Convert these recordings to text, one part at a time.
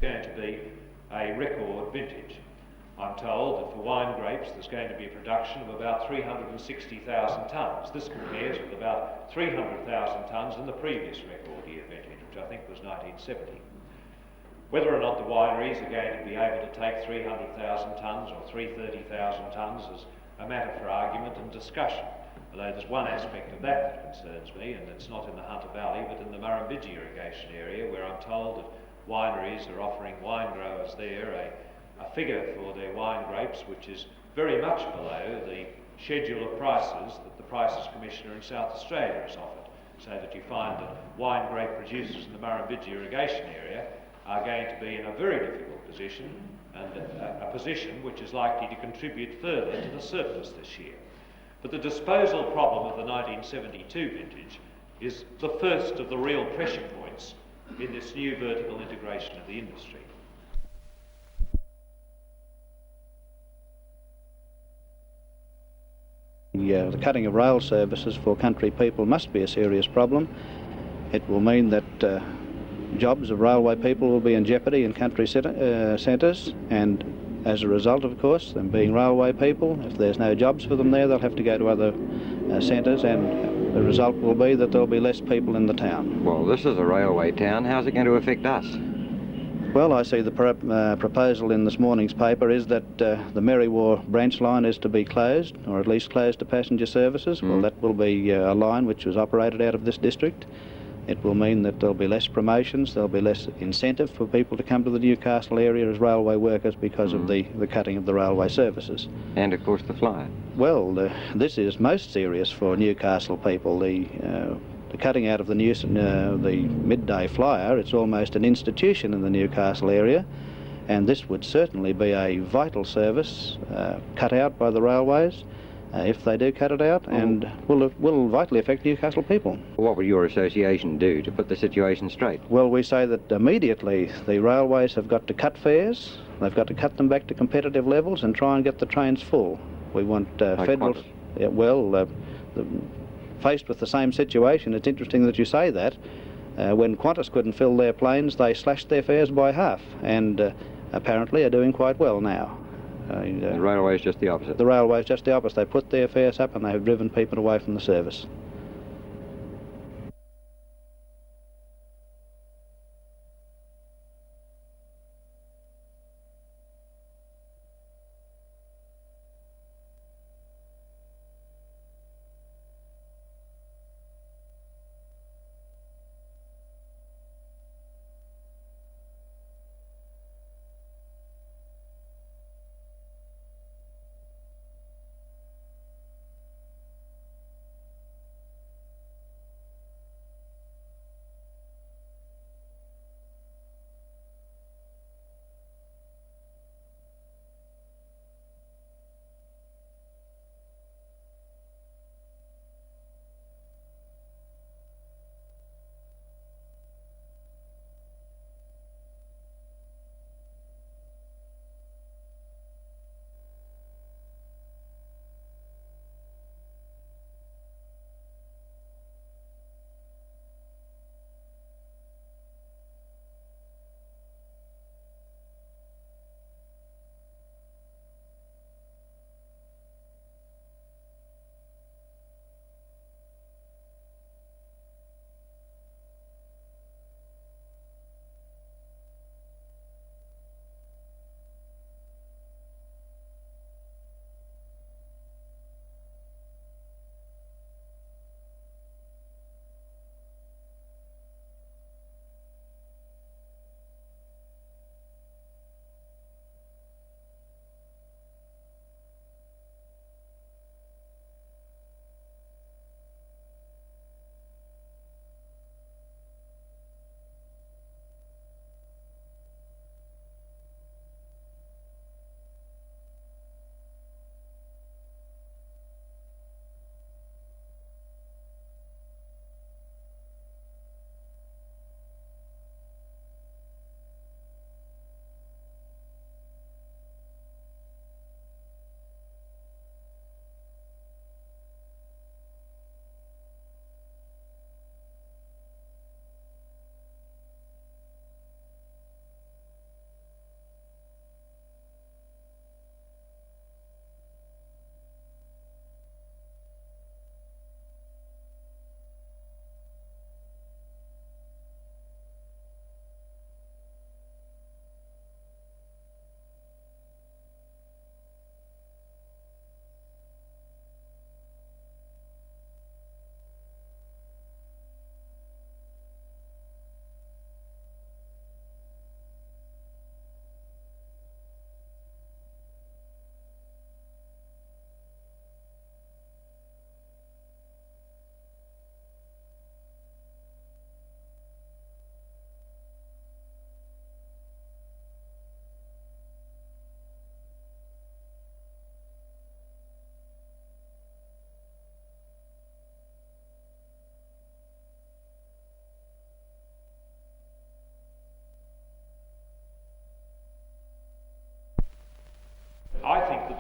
going to be a record vintage. I'm told that for wine grapes there's going to be a production of about 360,000 tonnes. This compares with about 300,000 tonnes in the previous record year vintage, which I think was 1970. Whether or not the wineries are going to be able to take 300,000 tonnes or 330,000 tonnes is a matter for argument and discussion. Although there's one aspect of that concerns me, and it's not in the Hunter Valley but in the Murrumbidgee irrigation area, where I'm told that wineries are offering wine growers there a figure for their wine grapes which is very much below the schedule of prices that the Prices Commissioner in South Australia has offered, so that you find that wine grape producers in the Murrumbidgee irrigation area are going to be in a very difficult position, and a position which is likely to contribute further to the surplus this year. But the disposal problem of the 1972 vintage is the first of the real pressure points in this new vertical integration of the industry. The cutting of rail services for country people must be a serious problem. It will mean that jobs of railway people will be in jeopardy in country centres, and as a result, of course, them being railway people, if there's no jobs for them there, they'll have to go to other centres, and the result will be that there'll be less people in the town. Well, this is a railway town. How's it going to affect us? Well, I see the proposal in this morning's paper is that the Merriwa branch line is to be closed, or at least closed to passenger services. Well, that will be a line which was operated out of this district. It will mean that there'll be less promotions, there'll be less incentive for people to come to the Newcastle area as railway workers because of the cutting of the railway services. And of course the Flyer. Well, this is most serious for Newcastle people. The cutting out of the midday flyer, it's almost an institution in the Newcastle area, and this would certainly be a vital service cut out by the railways if they do cut it out, and will vitally affect Newcastle people. What will your association do to put the situation straight? Well, we say that immediately the railways have got to cut fares, they've got to cut them back to competitive levels and try and get the trains full. We want federal... Faced with the same situation, it's interesting that you say that. When Qantas couldn't fill their planes, they slashed their fares by half, and apparently are doing quite well now. The railway is just the opposite. The railway is just the opposite. They put their fares up and they have driven people away from the service.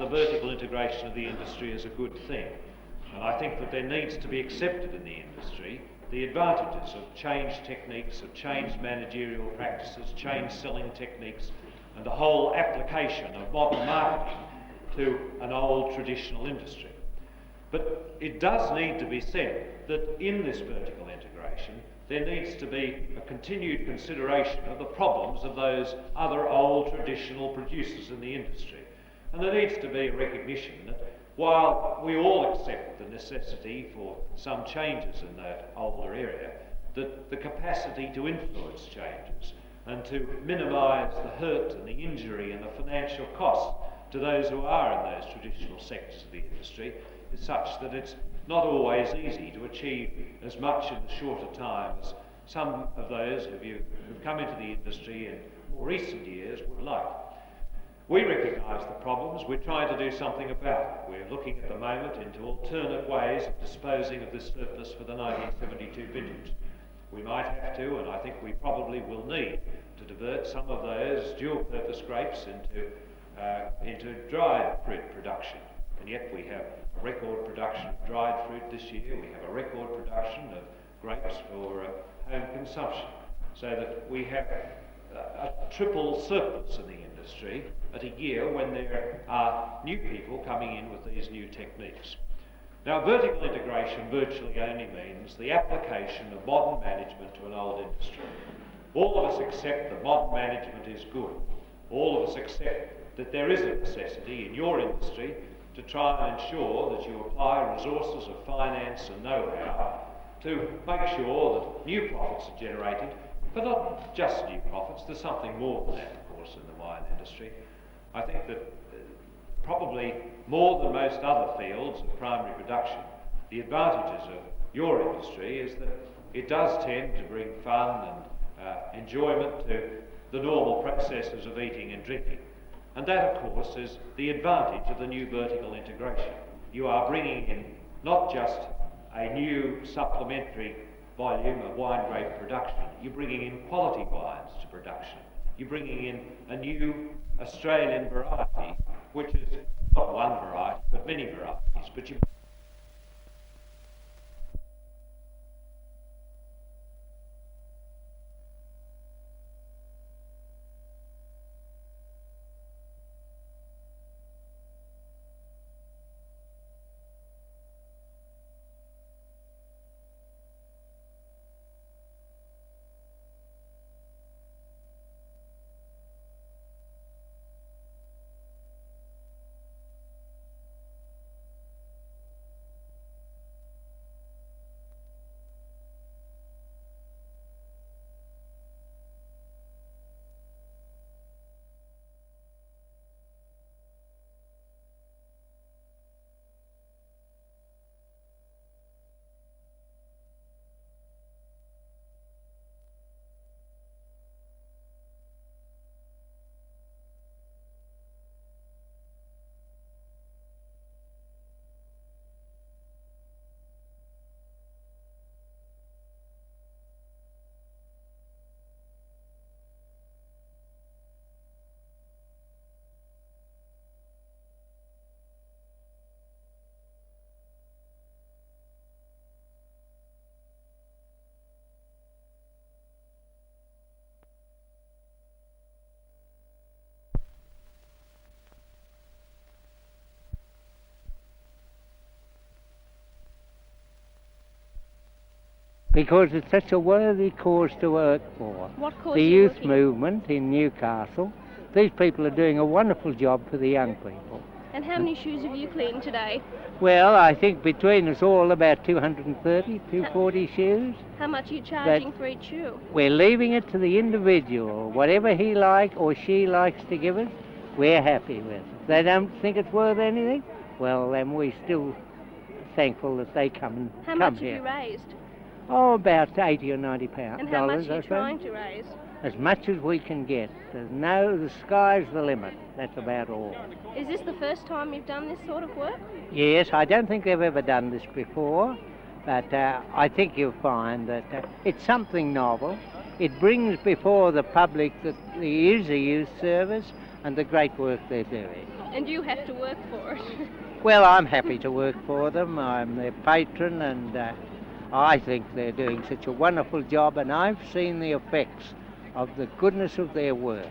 the vertical integration of the industry as a good thing. And I think that there needs to be accepted in the industry the advantages of changed techniques, of changed managerial practices, changed selling techniques, and the whole application of modern marketing to an old traditional industry. But it does need to be said that in this vertical integration, there needs to be a continued consideration of the problems of those other old traditional producers in the industry. And there needs to be a recognition that while we all accept the necessity for some changes in that older area, that the capacity to influence changes and to minimise the hurt and the injury and the financial cost to those who are in those traditional sectors of the industry is such that it's not always easy to achieve as much in a shorter time as some of those who've come into the industry in more recent years would like. We recognise the problems, we're trying to do something about it. We're looking at the moment into alternate ways of disposing of this surplus for the 1972 vintage. We might have to, and I think we probably will need, to divert some of those dual-purpose grapes into dried fruit production. And yet we have a record production of dried fruit this year, we have a record production of grapes for home consumption, so that we have a triple surplus in the industry at a year when there are new people coming in with these new techniques. Now, vertical integration virtually only means the application of modern management to an old industry. All of us accept that modern management is good. All of us accept that there is a necessity in your industry to try and ensure that you apply resources of finance and know-how to make sure that new profits are generated, but not just new profits. There's something more than that, of course, in the wine industry. I think that probably more than most other fields of primary production, the advantages of your industry is that it does tend to bring fun and enjoyment to the normal processes of eating and drinking. And that, of course, is the advantage of the new vertical integration. You are bringing in not just a new supplementary volume of wine grape production, you're bringing in quality wines to production. You're bringing in a new Australian variety, which is not one variety, but many varieties. But you because it's such a worthy cause to work for. What cause the are you youth working? movement in Newcastle. These people are doing a wonderful job for the young people. And how many shoes have you cleaned today? Well, I think between us all about 230, 240 shoes. How much are you charging for each shoe? We're leaving it to the individual. Whatever he likes or she likes to give us, we're happy with. If they don't think it's worth anything, well, then we're still thankful that they come How much here. have you raised? Oh, about 80 or 90 pounds. And how much are I you suppose. trying to raise? As much as we can get. The sky's the limit. That's about all. Is this the first time you've done this sort of work? Yes, I don't think they've ever done this before, but I think you'll find that it's something novel. It brings before the public that there is a youth service and the great work they're doing. And you have to work for it. Well, I'm happy to work for them. I'm their patron, and I think they're doing such a wonderful job, and I've seen the effects of the goodness of their work.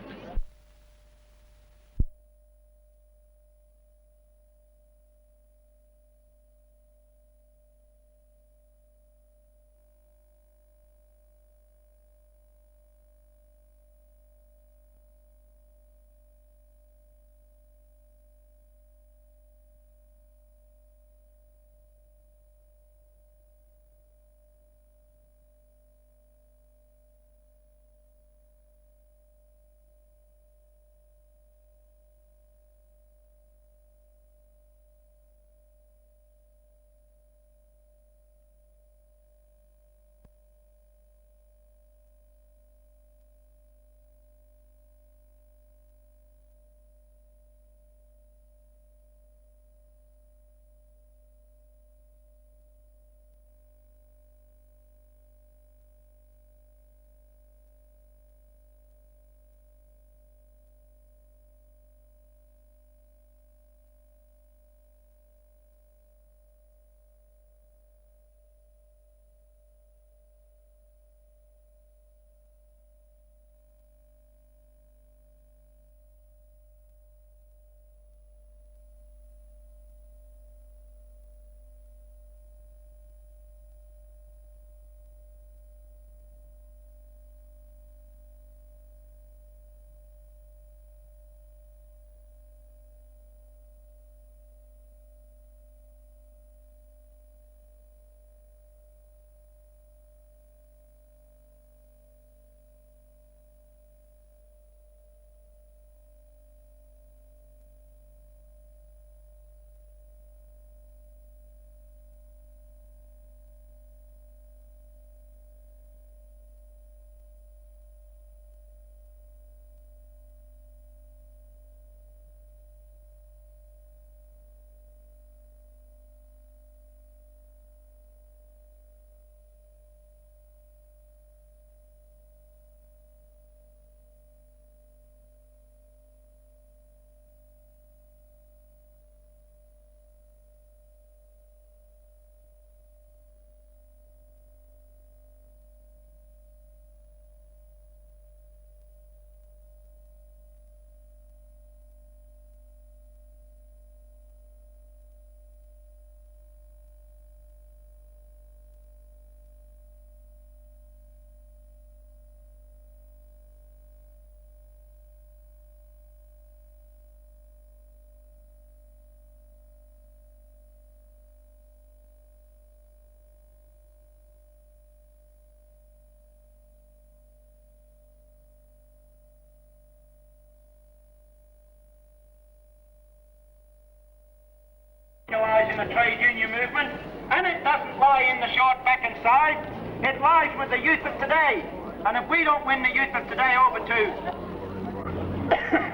In the trade union movement, and it doesn't lie in the short back and side, it lies with the youth of today. And if we don't win the youth of today over to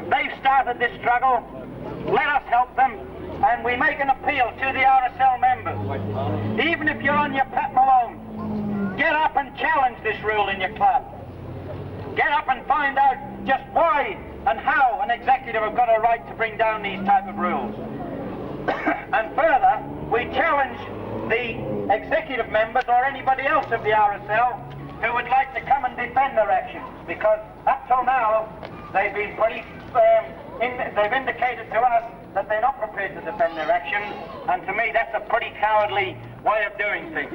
they've started this struggle, let us help them, and we make an appeal to the RSL members. Even if you're on your Pat Malone, get up and challenge this rule in your club. Get up and find out just why and how an executive have got a right to bring down these type of rules. And further, we challenge the executive members or anybody else of the RSL who would like to come and defend their actions, because up till now they've been pretty, they've indicated to us that they're not prepared to defend their actions, and to me that's a pretty cowardly way of doing things.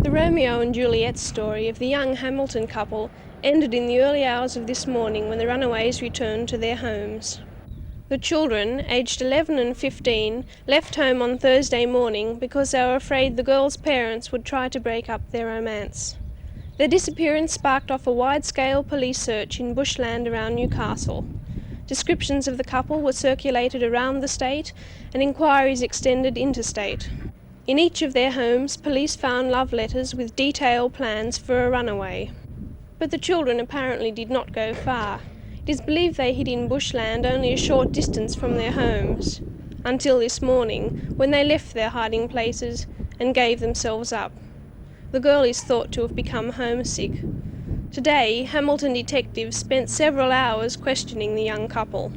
The Romeo and Juliet story of the young Hamilton couple ended in the early hours of this morning when the runaways returned to their homes. The children, aged 11 and 15, left home on Thursday morning because they were afraid the girls' parents would try to break up their romance. Their disappearance sparked off a wide-scale police search in bushland around Newcastle. Descriptions of the couple were circulated around the state and inquiries extended interstate. In each of their homes, police found love letters with detailed plans for a runaway. But the children apparently did not go far. It is believed they hid in bushland only a short distance from their homes, until this morning, when they left their hiding places and gave themselves up. The girl is thought to have become homesick. Today, Hamilton detectives spent several hours questioning the young couple.